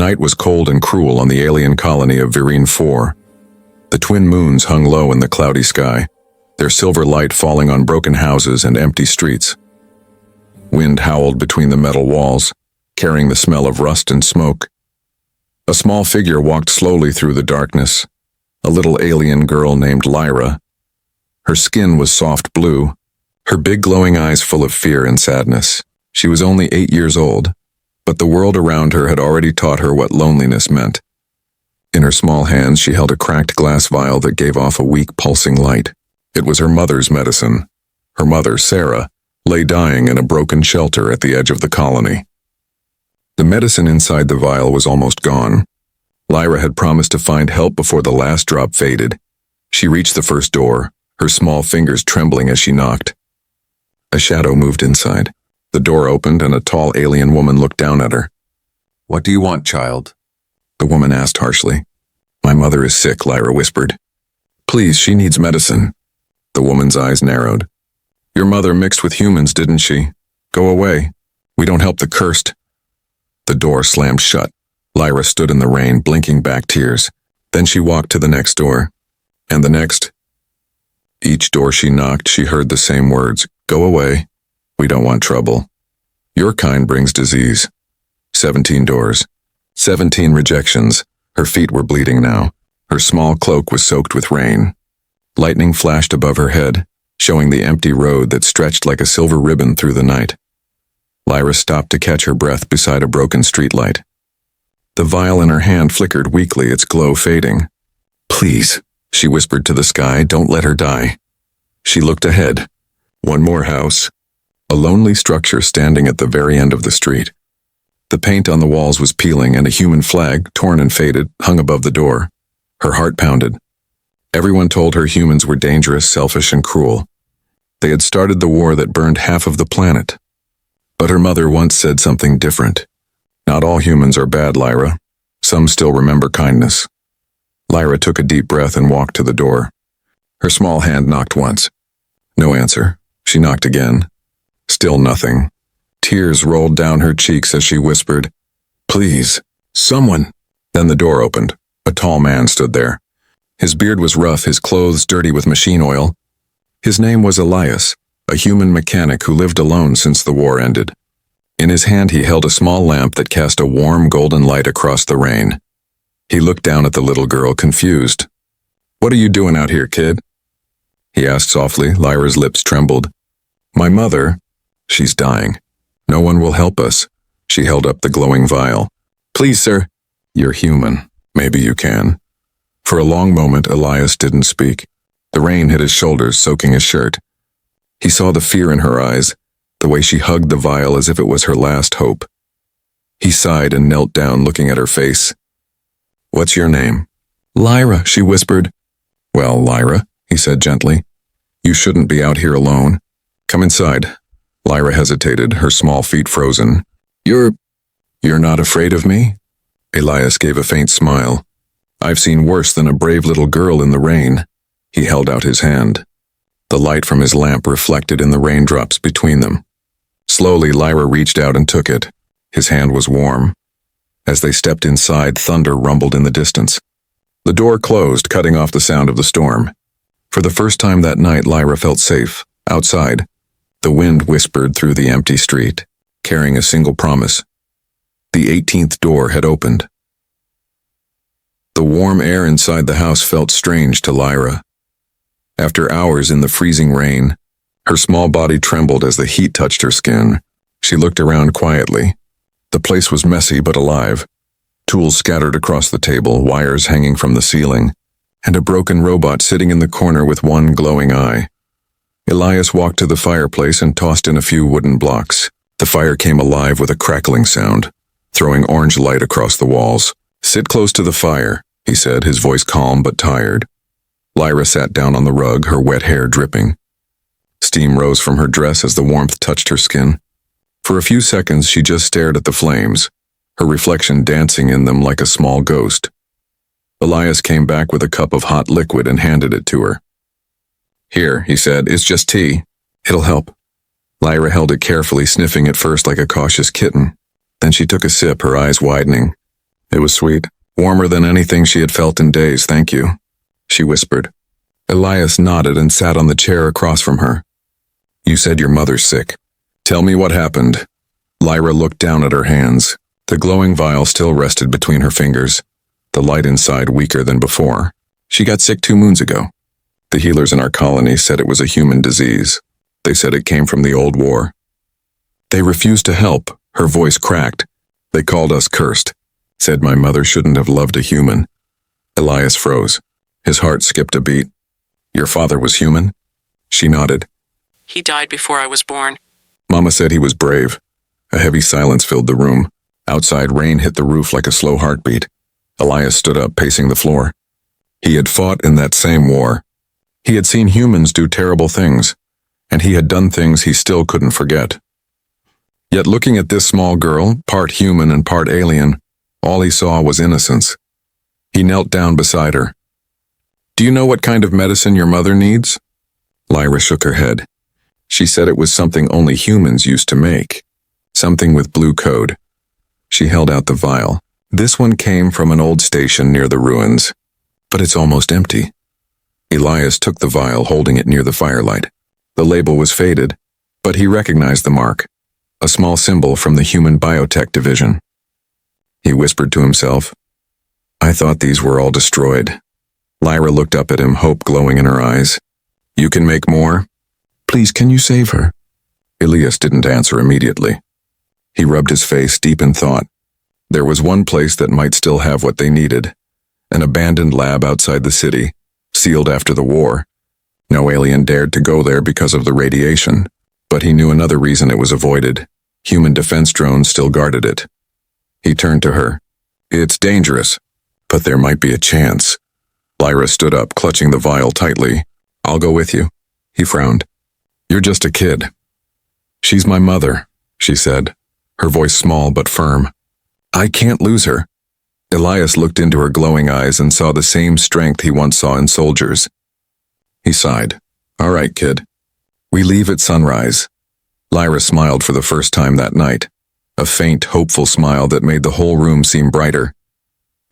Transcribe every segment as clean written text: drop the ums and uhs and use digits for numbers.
night was cold and cruel on the alien colony of Virine 4. The twin moons hung low in the cloudy sky, their silver light falling on broken houses and empty streets. Wind howled between the metal walls, carrying the smell of rust and smoke. A small figure walked slowly through the darkness, a little alien girl named Lyra. Her skin was soft blue, her big glowing eyes full of fear and sadness. She was only 8 years old, but the world around her had already taught her what loneliness meant. In her small hands she held a cracked glass vial that gave off a weak pulsing light. It was her mother's medicine. Her mother, Sarah, lay dying in a broken shelter at the edge of the colony. The medicine inside the vial was almost gone. Lyra had promised to find help before the last drop faded. She reached the first door, her small fingers trembling as she knocked. A shadow moved inside. The door opened and a tall alien woman looked down at her. "What do you want, child?" the woman asked harshly. "My mother is sick," Lyra whispered. "Please, she needs medicine." The woman's eyes narrowed. "Your mother mixed with humans, didn't she? Go away. We don't help the cursed." The door slammed shut. Lyra stood in the rain, blinking back tears. Then she walked to the next door. And the next. Each door she knocked, she heard the same words. "Go away. We don't want trouble. Your kind brings disease." 17 doors. 17 rejections. Her feet were bleeding now. Her small cloak was soaked with rain. Lightning flashed above her head, showing the empty road that stretched like a silver ribbon through the night. Lyra stopped to catch her breath beside a broken streetlight. The vial in her hand flickered weakly, its glow fading. "Please," she whispered to the sky, "don't let her die." She looked ahead. One more house. A lonely structure standing at the very end of the street. The paint on the walls was peeling and a human flag, torn and faded, hung above the door. Her heart pounded. Everyone told her humans were dangerous, selfish, and cruel. They had started the war that burned half of the planet. But her mother once said something different. "Not all humans are bad, Lyra. Some still remember kindness." Lyra took a deep breath and walked to the door. Her small hand knocked once. No answer. She knocked again. Still nothing. Tears rolled down her cheeks as she whispered, "Please, someone." Then the door opened. A tall man stood there. His beard was rough, his clothes dirty with machine oil. His name was Elias, a human mechanic who lived alone since the war ended. In his hand he held a small lamp that cast a warm golden light across the rain. He looked down at the little girl, confused. "What are you doing out here, kid?" he asked softly. Lyra's lips trembled. "My mother, she's dying. No one will help us." She held up the glowing vial. "Please, sir." "You're human. Maybe you can." For a long moment, Elias didn't speak. The rain hit his shoulders, soaking his shirt. He saw the fear in her eyes, the way she hugged the vial as if it was her last hope. He sighed and knelt down, looking at her face. "What's your name?" "Lyra," she whispered. "Well, Lyra," he said gently, "you shouldn't be out here alone. Come inside." Lyra hesitated, her small feet frozen. You're not afraid of me?" Elias gave a faint smile. "I've seen worse than a brave little girl in the rain." He held out his hand. The light from his lamp reflected in the raindrops between them. Slowly, Lyra reached out and took it. His hand was warm. As they stepped inside, thunder rumbled in the distance. The door closed, cutting off the sound of the storm. For the first time that night, Lyra felt safe, outside. The wind whispered through the empty street, carrying a single promise. The 18th door had opened. The warm air inside the house felt strange to Lyra. After hours in the freezing rain, her small body trembled as the heat touched her skin. She looked around quietly. The place was messy but alive. Tools scattered across the table, wires hanging from the ceiling, and a broken robot sitting in the corner with one glowing eye. Elias walked to the fireplace and tossed in a few wooden blocks. The fire came alive with a crackling sound, throwing orange light across the walls. "Sit close to the fire," he said, his voice calm but tired. Lyra sat down on the rug, her wet hair dripping. Steam rose from her dress as the warmth touched her skin. For a few seconds she just stared at the flames, her reflection dancing in them like a small ghost. Elias came back with a cup of hot liquid and handed it to her. "Here," he said, "it's just tea. It'll help." Lyra held it carefully, sniffing at first like a cautious kitten. Then she took a sip, her eyes widening. It was sweet, warmer than anything she had felt in days, thank you, she whispered. Elias nodded and sat on the chair across from her. You said your mother's sick. Tell me what happened. Lyra looked down at her hands. The glowing vial still rested between her fingers, the light inside weaker than before. She got sick 2 moons ago. The healers in our colony said it was a human disease. They said it came from the old war. They refused to help. Her voice cracked. They called us cursed. Said my mother shouldn't have loved a human. Elias froze. His heart skipped a beat. Your father was human? She nodded. He died before I was born. Mama said he was brave. A heavy silence filled the room. Outside, rain hit the roof like a slow heartbeat. Elias stood up, pacing the floor. He had fought in that same war. He had seen humans do terrible things, and he had done things he still couldn't forget. Yet looking at this small girl, part human and part alien, all he saw was innocence. He knelt down beside her. Do you know what kind of medicine your mother needs? Lyra shook her head. She said it was something only humans used to make. Something with blue code. She held out the vial. This one came from an old station near the ruins, but it's almost empty. Elias took the vial, holding it near the firelight. The label was faded, but he recognized the mark, a small symbol from the human biotech division. He whispered to himself, I thought these were all destroyed. Lyra looked up at him, hope glowing in her eyes. You can make more? Please, can you save her? Elias didn't answer immediately. He rubbed his face, deep in thought. There was one place that might still have what they needed. An abandoned lab outside the city, sealed after the war. No alien dared to go there because of the radiation, but he knew another reason it was avoided. Human defense drones still guarded it. He turned to her. It's dangerous, but there might be a chance. Lyra stood up, clutching the vial tightly. I'll go with you. He frowned. You're just a kid. She's my mother, she said, her voice small but firm. I can't lose her. Elias looked into her glowing eyes and saw the same strength he once saw in soldiers. He sighed. All right, kid. We leave at sunrise. Lyra smiled for the first time that night, a faint, hopeful smile that made the whole room seem brighter.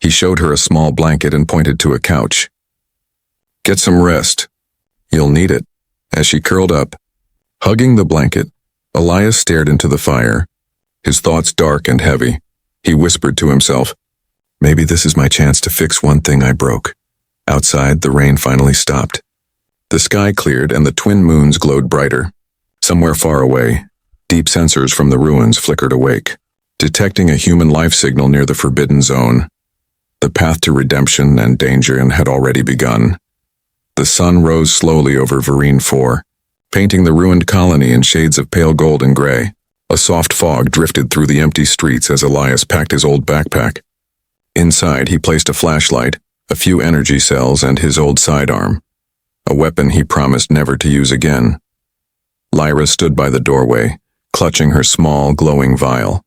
He showed her a small blanket and pointed to a couch. Get some rest. You'll need it. As she curled up, hugging the blanket, Elias stared into the fire, his thoughts dark and heavy. He whispered to himself, maybe this is my chance to fix one thing I broke. Outside, the rain finally stopped. The sky cleared and the twin moons glowed brighter. Somewhere far away, deep sensors from the ruins flickered awake, detecting a human life signal near the forbidden zone. The path to redemption and danger had already begun. The sun rose slowly over Vereen 4, painting the ruined colony in shades of pale gold and gray. A soft fog drifted through the empty streets as Elias packed his old backpack. Inside, he placed a flashlight, a few energy cells, and his old sidearm, a weapon he promised never to use again. Lyra stood by the doorway, clutching her small, glowing vial.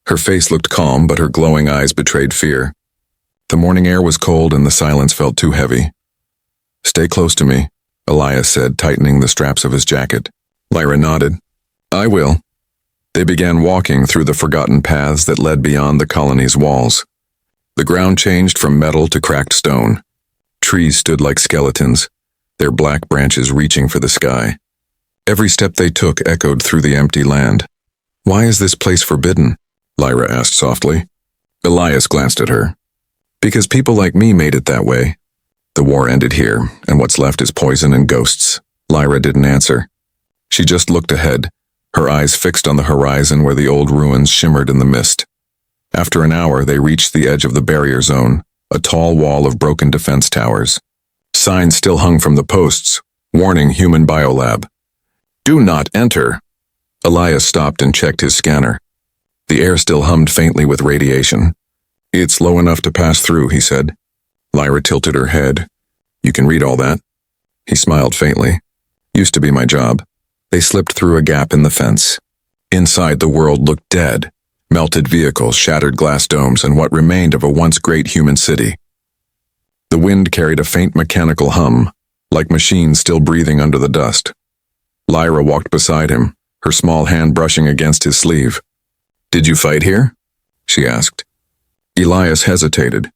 Her face looked calm, but her glowing eyes betrayed fear. The morning air was cold and the silence felt too heavy. Stay close to me, Elias said, tightening the straps of his jacket. Lyra nodded. I will. They began walking through the forgotten paths that led beyond the colony's walls. The ground changed from metal to cracked stone. Trees stood like skeletons, their black branches reaching for the sky. Every step they took echoed through the empty land. Why is this place forbidden? Lyra asked softly. Elias glanced at her. Because people like me made it that way. The war ended here, and what's left is poison and ghosts. Lyra didn't answer. She just looked ahead, her eyes fixed on the horizon where the old ruins shimmered in the mist. After an hour, they reached the edge of the barrier zone, a tall wall of broken defense towers. Signs still hung from the posts, warning human biolab. Do not enter. Elias stopped and checked his scanner. The air still hummed faintly with radiation. It's low enough to pass through, he said. Lyra tilted her head. You can read all that? He smiled faintly. Used to be my job. They slipped through a gap in the fence. Inside, the world looked dead. Melted vehicles, shattered glass domes, and what remained of a once great human city. The wind carried a faint mechanical hum, like machines still breathing under the dust. Lyra walked beside him, her small hand brushing against his sleeve. Did you fight here? She asked. Elias hesitated.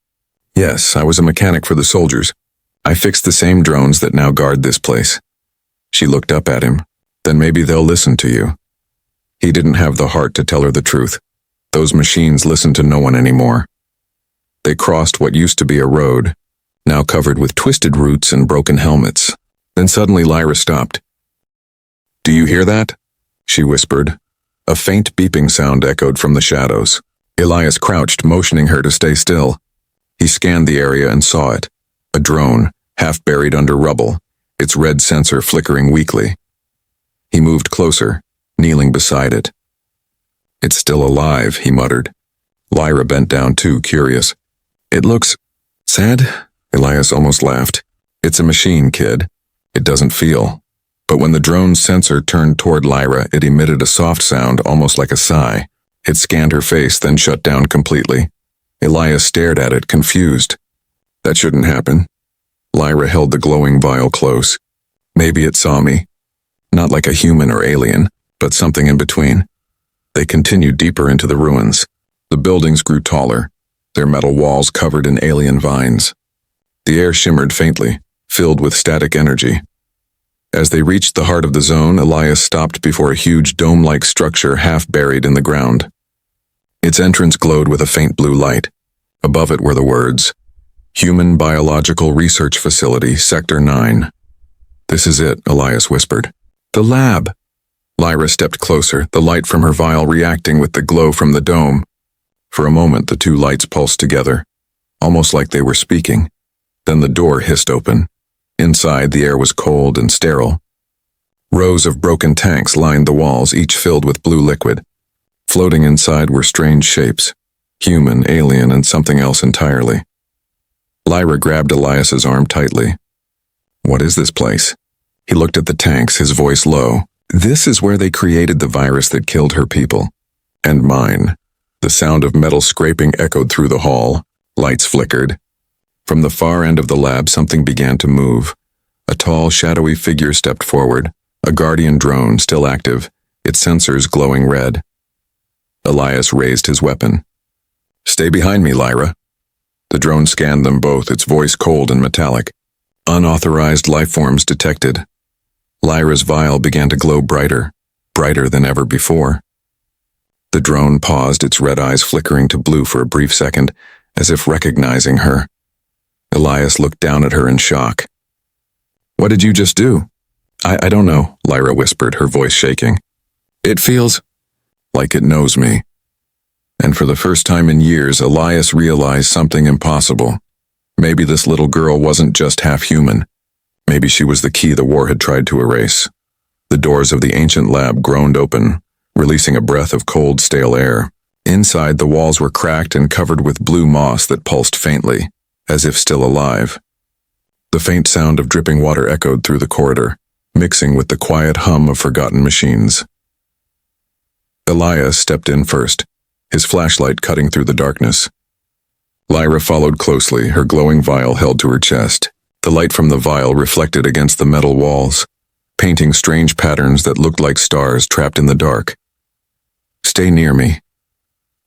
Yes, I was a mechanic for the soldiers. I fixed the same drones that now guard this place. She looked up at him. Then maybe they'll listen to you. He didn't have the heart to tell her the truth. Those machines listened to no one anymore. They crossed what used to be a road, now covered with twisted roots and broken helmets. Then suddenly Lyra stopped. "Do you hear that?" she whispered. A faint beeping sound echoed from the shadows. Elias crouched, motioning her to stay still. He scanned the area and saw it. A drone, half buried under rubble, its red sensor flickering weakly. He moved closer, kneeling beside it. "It's still alive," he muttered. Lyra bent down too, curious. "It looks sad?" Elias almost laughed. "It's a machine, kid. It doesn't feel." But when the drone's sensor turned toward Lyra, it emitted a soft sound, almost like a sigh. It scanned her face, then shut down completely. Elias stared at it, confused. "That shouldn't happen." Lyra held the glowing vial close. "Maybe it saw me. Not like a human or alien, but something in between." They continued deeper into the ruins. The buildings grew taller, their metal walls covered in alien vines. The air shimmered faintly, filled with static energy. As they reached the heart of the zone, Elias stopped before a huge dome-like structure half buried in the ground. Its entrance glowed with a faint blue light. Above it were the words, "Human Biological Research Facility, Sector 9. "This is it," Elias whispered. "The lab." Lyra stepped closer, the light from her vial reacting with the glow from the dome. For a moment, the two lights pulsed together, almost like they were speaking. Then the door hissed open. Inside, the air was cold and sterile. Rows of broken tanks lined the walls, each filled with blue liquid. Floating inside were strange shapes, human, alien, and something else entirely. Lyra grabbed Elias's arm tightly. "What is this place?" He looked at the tanks, his voice low. "This is where they created the virus that killed her people. And mine." The sound of metal scraping echoed through the hall. Lights flickered. From the far end of the lab, something began to move. A tall, shadowy figure stepped forward, a Guardian drone still active, its sensors glowing red. Elias raised his weapon. "Stay behind me, Lyra." The drone scanned them both, its voice cold and metallic. Unauthorized lifeforms detected. Lyra's vial began to glow brighter, brighter than ever before. The drone paused, its red eyes flickering to blue for a brief second, as if recognizing her. Elias looked down at her in shock. "What did you just do?" I don't know," Lyra whispered, her voice shaking. "It feels like it knows me." And for the first time in years, Elias realized something impossible. Maybe this little girl wasn't just half human. Maybe she was the key the war had tried to erase. The doors of the ancient lab groaned open, releasing a breath of cold, stale air. Inside, the walls were cracked and covered with blue moss that pulsed faintly, as if still alive. The faint sound of dripping water echoed through the corridor, mixing with the quiet hum of forgotten machines. Elias stepped in first, his flashlight cutting through the darkness. Lyra followed closely, her glowing vial held to her chest. The light from the vial reflected against the metal walls, painting strange patterns that looked like stars trapped in the dark. "Stay near me,"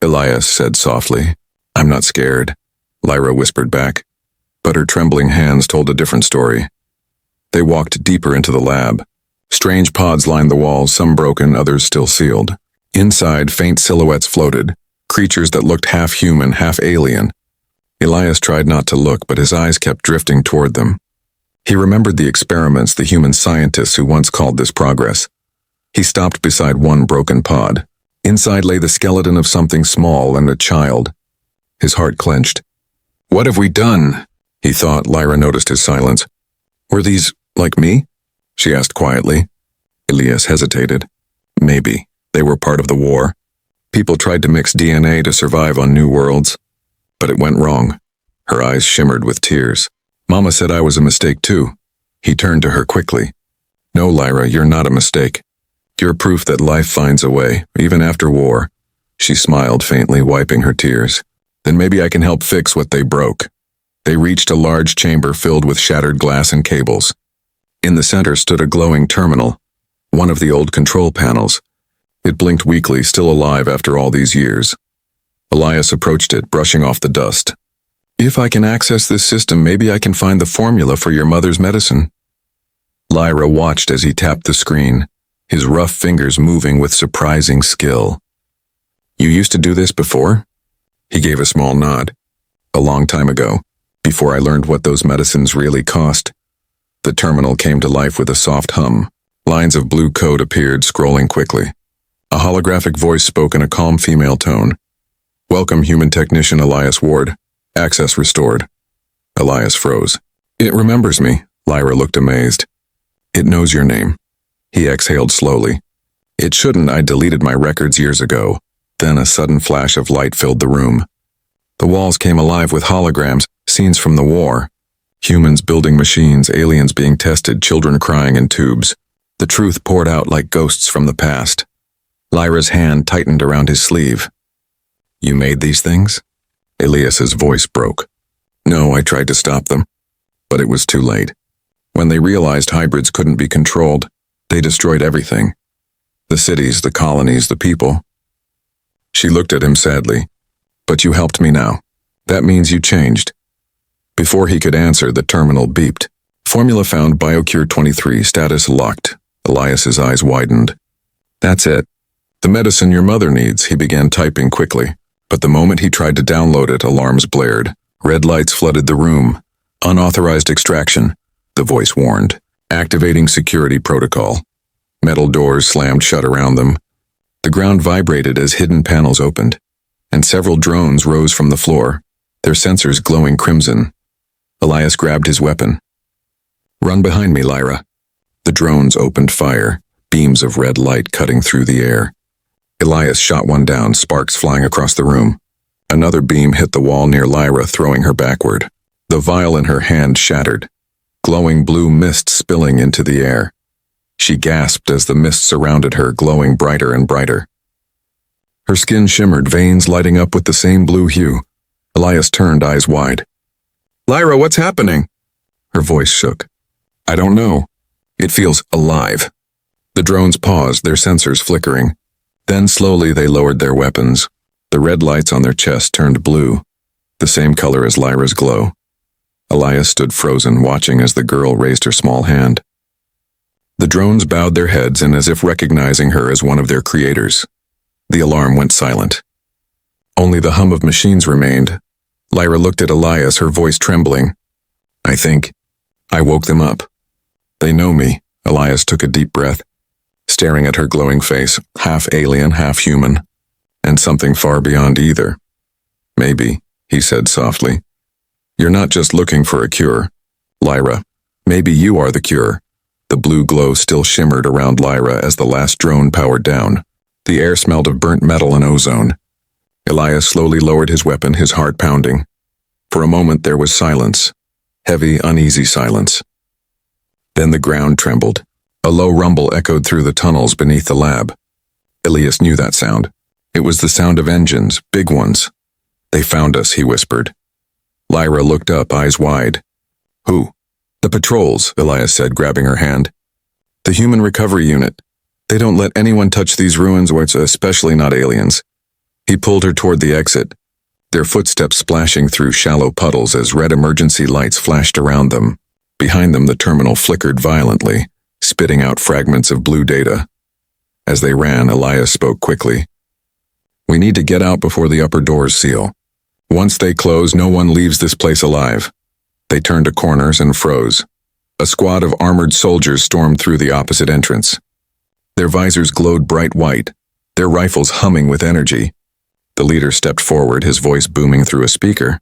Elias said softly. "I'm not scared," Lyra whispered back, but her trembling hands told a different story. They walked deeper into the lab. Strange pods lined the walls, some broken, others still sealed. Inside, faint silhouettes floated, creatures that looked half human, half alien. Elias tried not to look, but his eyes kept drifting toward them. He remembered the experiments, the human scientists who once called this progress. He stopped beside one broken pod. Inside lay the skeleton of something small and a child. His heart clenched. "What have we done?" he thought. Lyra noticed his silence. "Were these like me?" she asked quietly. Elias hesitated. Maybe. They were part of the war. People tried to mix DNA to survive on new worlds. But it went wrong. Her eyes shimmered with tears. "Mama said I was a mistake too." He turned to her quickly. "No, Lyra, you're not a mistake. You're proof that life finds a way, even after war." She smiled faintly, wiping her tears. "Then maybe I can help fix what they broke." They reached a large chamber filled with shattered glass and cables. In the center stood a glowing terminal, one of the old control panels. It blinked weakly, still alive after all these years. Elias approached it, brushing off the dust. If I can access this system, maybe I can find the formula for your mother's medicine. Lyra watched as he tapped the screen, his rough fingers moving with surprising skill. You used to do this before? He gave a small nod. A long time ago, before I learned what those medicines really cost. The terminal came to life with a soft hum. Lines of blue code appeared, scrolling quickly. A holographic voice spoke in a calm female tone. Welcome, human technician Elias Ward. Access restored. Elias froze. It remembers me. Lyra looked amazed. It knows your name. He exhaled slowly. It shouldn't. I deleted my records years ago. Then a sudden flash of light filled the room. The walls came alive with holograms, scenes from the war. Humans building machines, aliens being tested, children crying in tubes. The truth poured out like ghosts from the past. Lyra's hand tightened around his sleeve. You made these things? Elias's voice broke. No, I tried to stop them. But it was too late. When they realized hybrids couldn't be controlled, they destroyed everything. The cities, the colonies, the people. She looked at him sadly. But you helped me now. That means you changed. Before he could answer, the terminal beeped. Formula found, BioCure 23, status locked. Elias's eyes widened. That's it. The medicine your mother needs, he began typing quickly. But the moment he tried to download it, alarms blared. Red lights flooded the room. Unauthorized extraction, the voice warned. Activating security protocol. Metal doors slammed shut around them. The ground vibrated as hidden panels opened, and several drones rose from the floor, their sensors glowing crimson. Elias grabbed his weapon. Run behind me, Lyra. The drones opened fire, beams of red light cutting through the air. Elias shot one down, sparks flying across the room. Another beam hit the wall near Lyra, throwing her backward. The vial in her hand shattered, glowing blue mist spilling into the air. She gasped as the mist surrounded her, glowing brighter and brighter. Her skin shimmered, veins lighting up with the same blue hue. Elias turned, eyes wide. Lyra, what's happening? Her voice shook. I don't know. It feels alive. The drones paused, their sensors flickering. Then slowly they lowered their weapons. The red lights on their chests turned blue, the same color as Lyra's glow. Elias stood frozen, watching as the girl raised her small hand. The drones bowed their heads and as if recognizing her as one of their creators. The alarm went silent. Only the hum of machines remained. Lyra looked at Elias, her voice trembling. I woke them up. They know me. Elias took a deep breath, staring at her glowing face, half alien, half human, and something far beyond either. Maybe, he said softly. You're not just looking for a cure. Lyra, maybe you are the cure. The blue glow still shimmered around Lyra as the last drone powered down. The air smelled of burnt metal and ozone. Elias slowly lowered his weapon, his heart pounding. For a moment there was silence. Heavy, uneasy silence. Then the ground trembled. A low rumble echoed through the tunnels beneath the lab. Elias knew that sound. It was the sound of engines, big ones. They found us, he whispered. Lyra looked up, eyes wide. Who? The patrols, Elias said, grabbing her hand. The human recovery unit. They don't let anyone touch these ruins, or it's especially not aliens. He pulled her toward the exit, their footsteps splashing through shallow puddles as red emergency lights flashed around them. Behind them, the terminal flickered violently, spitting out fragments of blue data. As they ran, Elias spoke quickly. We need to get out before the upper doors seal. Once they close, no one leaves this place alive. They turned to corners and froze. A squad of armored soldiers stormed through the opposite entrance. Their visors glowed bright white, their rifles humming with energy. The leader stepped forward, his voice booming through a speaker.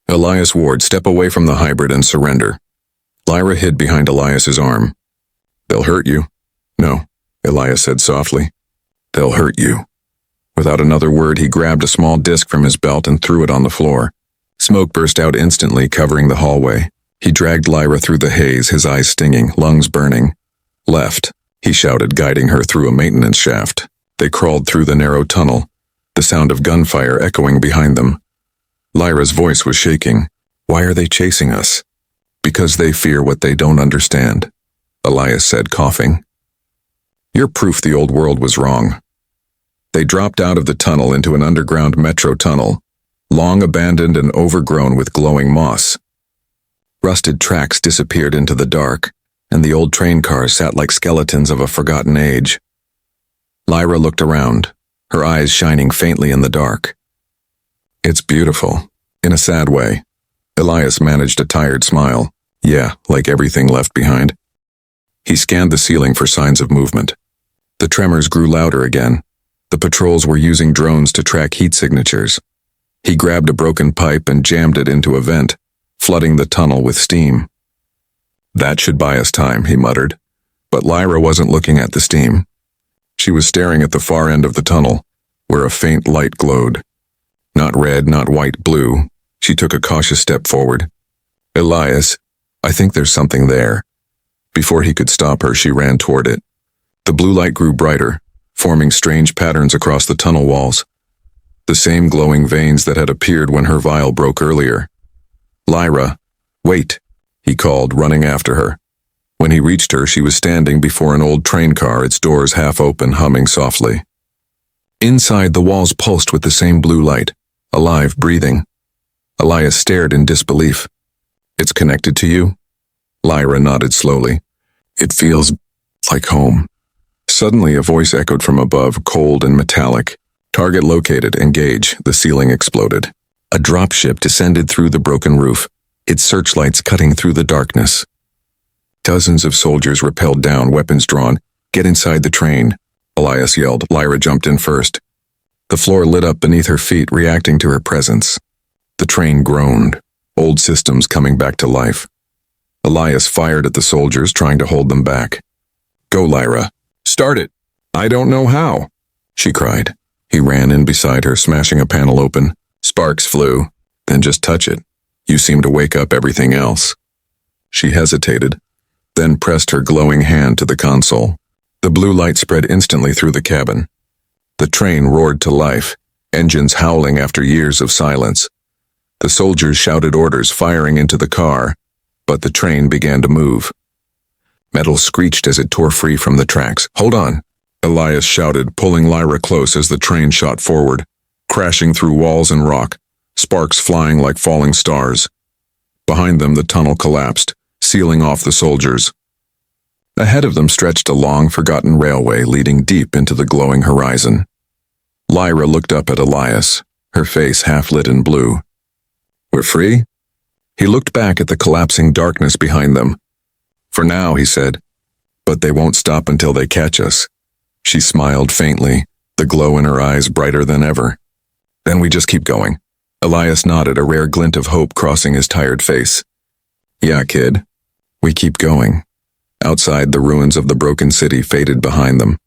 Elias Ward, step away from the hybrid and surrender. Lyra hid behind Elias's arm. They'll hurt you. No, Elias said softly. They'll hurt you. Without another word, he grabbed a small disc from his belt and threw it on the floor. Smoke burst out instantly, covering the hallway. He dragged Lyra through the haze, his eyes stinging, lungs burning. Left, he shouted, guiding her through a maintenance shaft. They crawled through the narrow tunnel, the sound of gunfire echoing behind them. Lyra's voice was shaking. Why are they chasing us? Because they fear what they don't understand, Elias said, coughing. You're proof the old world was wrong. They dropped out of the tunnel into an underground metro tunnel, long abandoned and overgrown with glowing moss. Rusted tracks disappeared into the dark, and the old train cars sat like skeletons of a forgotten age. Lyra looked around, her eyes shining faintly in the dark. It's beautiful, in a sad way. Elias managed a tired smile. Yeah, like everything left behind. He scanned the ceiling for signs of movement. The tremors grew louder again. The patrols were using drones to track heat signatures. He grabbed a broken pipe and jammed it into a vent, flooding the tunnel with steam. That should buy us time, he muttered. But Lyra wasn't looking at the steam. She was staring at the far end of the tunnel, where a faint light glowed. Not red, not white, blue. She took a cautious step forward. Elias, I think there's something there. Before he could stop her, she ran toward it. The blue light grew brighter, forming strange patterns across the tunnel walls. The same glowing veins that had appeared when her vial broke earlier. Lyra, wait, he called, running after her. When he reached her, she was standing before an old train car, its doors half open, humming softly. Inside, the walls pulsed with the same blue light, alive, breathing. Elias stared in disbelief. It's connected to you? Lyra nodded slowly. It feels like home. Suddenly, a voice echoed from above, cold and metallic. Target located, engage. The ceiling exploded. A dropship descended through the broken roof, its searchlights cutting through the darkness. Dozens of soldiers rappelled down, weapons drawn. Get inside the train, Elias yelled. Lyra jumped in first. The floor lit up beneath her feet, reacting to her presence. The train groaned, old systems coming back to life. Elias fired at the soldiers, trying to hold them back. Go, Lyra. Start it. I don't know how, she cried. He ran in beside her, smashing a panel open. Sparks flew. Then just touch it. You seem to wake up everything else. She hesitated, then pressed her glowing hand to the console. The blue light spread instantly through the cabin. The train roared to life, engines howling after years of silence. The soldiers shouted orders, firing into the car, but the train began to move. Metal screeched as it tore free from the tracks. Hold on, Elias shouted, pulling Lyra close as the train shot forward, crashing through walls and rock, sparks flying like falling stars. Behind them, the tunnel collapsed, sealing off the soldiers. Ahead of them stretched a long, forgotten railway leading deep into the glowing horizon. Lyra looked up at Elias, her face half lit in blue. We're free? He looked back at the collapsing darkness behind them. For now, he said, but they won't stop until they catch us. She smiled faintly, the glow in her eyes brighter than ever. Then we just keep going. Elias nodded, a rare glint of hope crossing his tired face. Yeah, kid. We keep going. Outside, the ruins of the broken city faded behind them,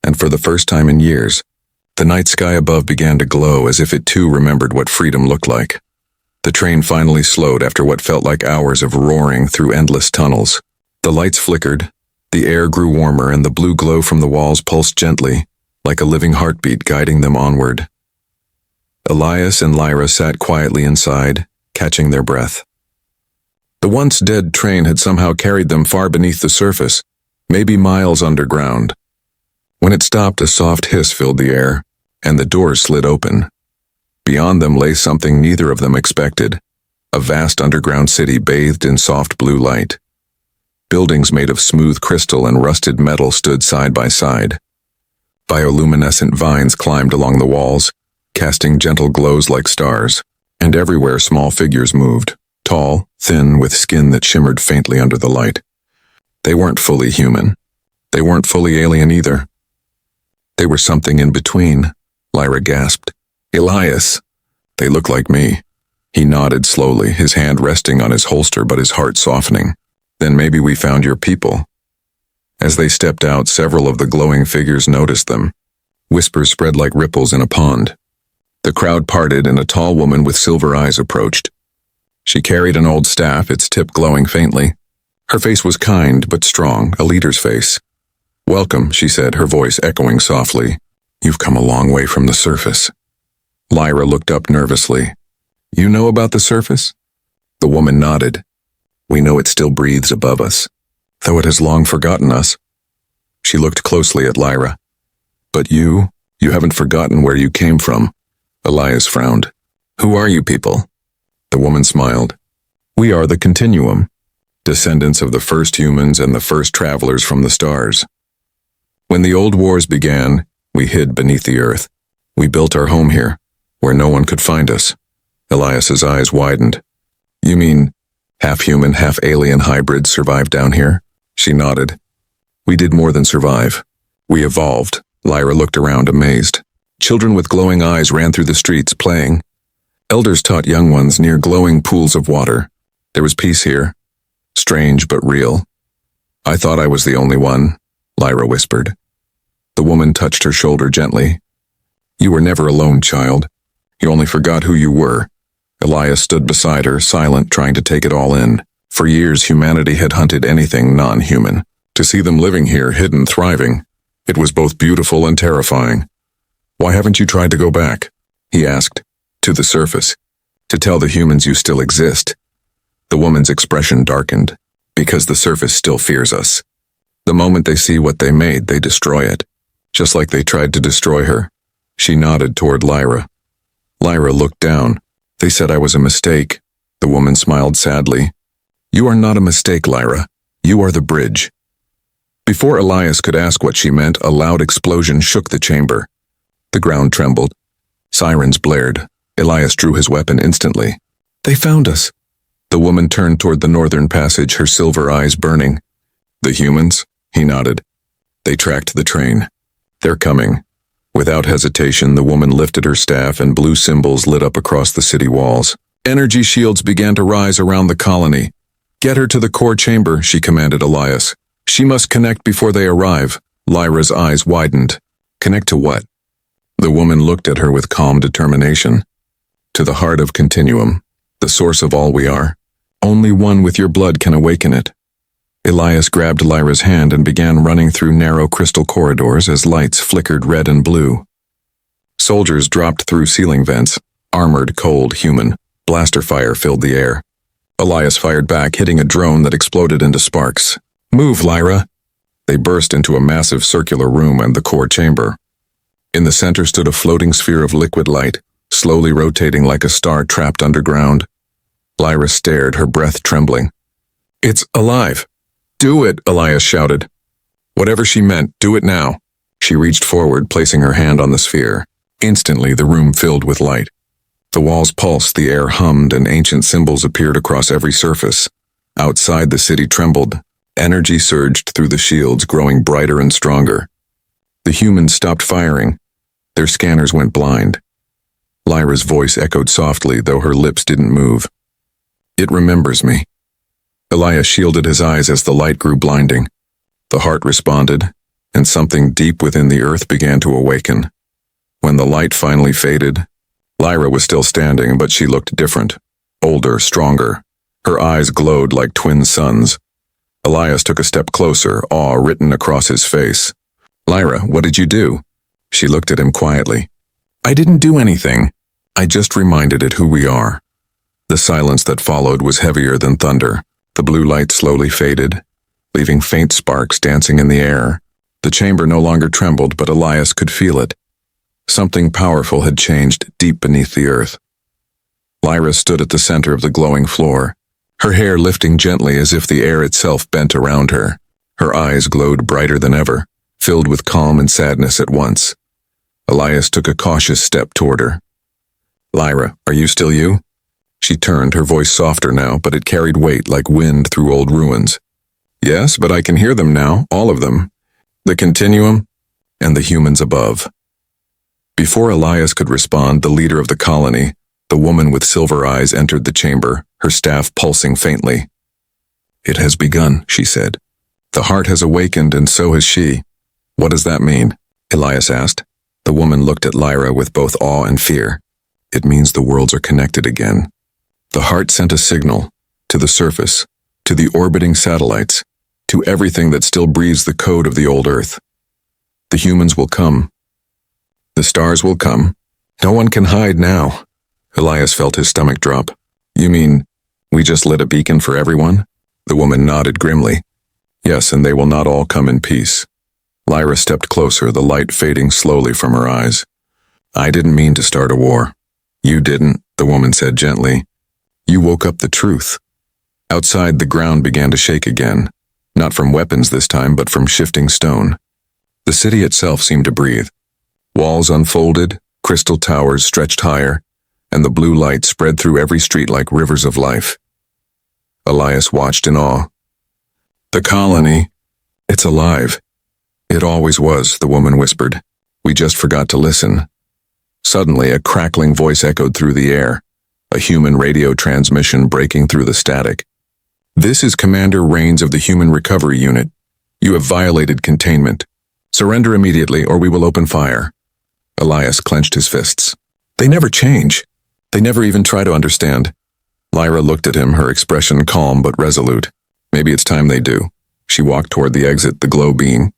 and for the first time in years, the night sky above began to glow as if it too remembered what freedom looked like. The train finally slowed after what felt like hours of roaring through endless tunnels. The lights flickered, the air grew warmer, and the blue glow from the walls pulsed gently, like a living heartbeat guiding them onward. Elias and Lyra sat quietly inside, catching their breath. The once dead train had somehow carried them far beneath the surface, maybe miles underground. When it stopped, a soft hiss filled the air, and the doors slid open. Beyond them lay something neither of them expected, a vast underground city bathed in soft blue light. Buildings made of smooth crystal and rusted metal stood side by side. Bioluminescent vines climbed along the walls, casting gentle glows like stars, and everywhere small figures moved, tall, thin, with skin that shimmered faintly under the light. They weren't fully human. They weren't fully alien either. They were something in between, Lyra gasped. Elias. They look like me. He nodded slowly, his hand resting on his holster but his heart softening. Then maybe we found your people. As they stepped out, several of the glowing figures noticed them. Whispers spread like ripples in a pond. The crowd parted and a tall woman with silver eyes approached. She carried an old staff, its tip glowing faintly. Her face was kind but strong, a leader's face. Welcome, she said, her voice echoing softly. You've come a long way from the surface. Lyra looked up nervously. You know about the surface? The woman nodded. We know it still breathes above us, though it has long forgotten us. She looked closely at Lyra. But you You haven't forgotten where you came from. Elias frowned. Who are you people? The woman smiled. We are the Continuum, descendants of the first humans and the first travelers from the stars. When the old wars began, we hid beneath the earth. We built our home here, where no one could find us. Elias's eyes widened. You mean half-human, half-alien hybrids survived down here? She nodded. We did more than survive. We evolved. Lyra looked around amazed. Children with glowing eyes ran through the streets playing. Elders taught young ones near glowing pools of water. There was peace here. Strange but real. I thought I was the only one, Lyra whispered. The woman touched her shoulder gently. You were never alone, child. You only forgot who you were. Elias stood beside her, silent, trying to take it all in. For years, humanity had hunted anything non-human. To see them living here, hidden, thriving, it was both beautiful and terrifying. Why haven't you tried to go back? He asked. To the surface. To tell the humans you still exist. The woman's expression darkened. Because the surface still fears us. The moment they see what they made, they destroy it. Just like they tried to destroy her. She nodded toward Lyra. Lyra looked down. They said I was a mistake. The woman smiled sadly. You are not a mistake, Lyra. You are the bridge. Before Elias could ask what she meant, a loud explosion shook the chamber. The ground trembled. Sirens blared. Elias drew his weapon instantly. They found us. The woman turned toward the northern passage, her silver eyes burning. The humans? He nodded. They tracked the train. They're coming. Without hesitation, the woman lifted her staff and blue symbols lit up across the city walls. Energy shields began to rise around the colony. Get her to the core chamber, she commanded Elias. She must connect before they arrive. Lyra's eyes widened. Connect to what? The woman looked at her with calm determination. To the heart of Continuum, the source of all we are. Only one with your blood can awaken it. Elias grabbed Lyra's hand and began running through narrow crystal corridors as lights flickered red and blue. Soldiers dropped through ceiling vents, armored, cold, human. Blaster fire filled the air. Elias fired back, hitting a drone that exploded into sparks. Move, Lyra! They burst into a massive circular room and the core chamber. In the center stood a floating sphere of liquid light, slowly rotating like a star trapped underground. Lyra stared, her breath trembling. It's alive! Do it, Elias shouted. Whatever she meant, do it now. She reached forward, placing her hand on the sphere. Instantly, the room filled with light. The walls pulsed, the air hummed, and ancient symbols appeared across every surface. Outside, the city trembled. Energy surged through the shields, growing brighter and stronger. The humans stopped firing. Their scanners went blind. Lyra's voice echoed softly, though her lips didn't move. It remembers me. Elias shielded his eyes as the light grew blinding. The heart responded, and something deep within the earth began to awaken. When the light finally faded, Lyra was still standing, but she looked different. Older, stronger. Her eyes glowed like twin suns. Elias took a step closer, awe written across his face. Lyra, what did you do? She looked at him quietly. I didn't do anything. I just reminded it who we are. The silence that followed was heavier than thunder. The blue light slowly faded, leaving faint sparks dancing in the air. The chamber no longer trembled, but Elias could feel it. Something powerful had changed deep beneath the earth. Lyra stood at the center of the glowing floor, her hair lifting gently as if the air itself bent around her. Her eyes glowed brighter than ever, filled with calm and sadness at once. Elias took a cautious step toward her. Lyra, are you still you? She turned, her voice softer now, but it carried weight like wind through old ruins. Yes, but I can hear them now, all of them. The Continuum and the humans above. Before Elias could respond, the leader of the colony, the woman with silver eyes, entered the chamber, her staff pulsing faintly. It has begun, she said. The heart has awakened, and so has she. What does that mean? Elias asked. The woman looked at Lyra with both awe and fear. It means the worlds are connected again. The heart sent a signal, to the surface, to the orbiting satellites, to everything that still breathes the code of the old Earth. The humans will come. The stars will come. No one can hide now. Elias felt his stomach drop. You mean, we just lit a beacon for everyone? The woman nodded grimly. Yes, and they will not all come in peace. Lyra stepped closer, the light fading slowly from her eyes. I didn't mean to start a war. You didn't, the woman said gently. You woke up the truth. Outside, the ground began to shake again, not from weapons this time, but from shifting stone. The city itself seemed to breathe. Walls unfolded, crystal towers stretched higher, and the blue light spread through every street like rivers of life. Elias watched in awe. The colony, it's alive. It always was, the woman whispered. We just forgot to listen. Suddenly, a crackling voice echoed through the air, a human radio transmission breaking through the static. This is Commander Rains of the Human Recovery Unit. You have violated containment. Surrender immediately or we will open fire. Elias clenched his fists. They never change. They never even try to understand. Lyra looked at him, her expression calm but resolute. Maybe it's time they do. She walked toward the exit, the glow being.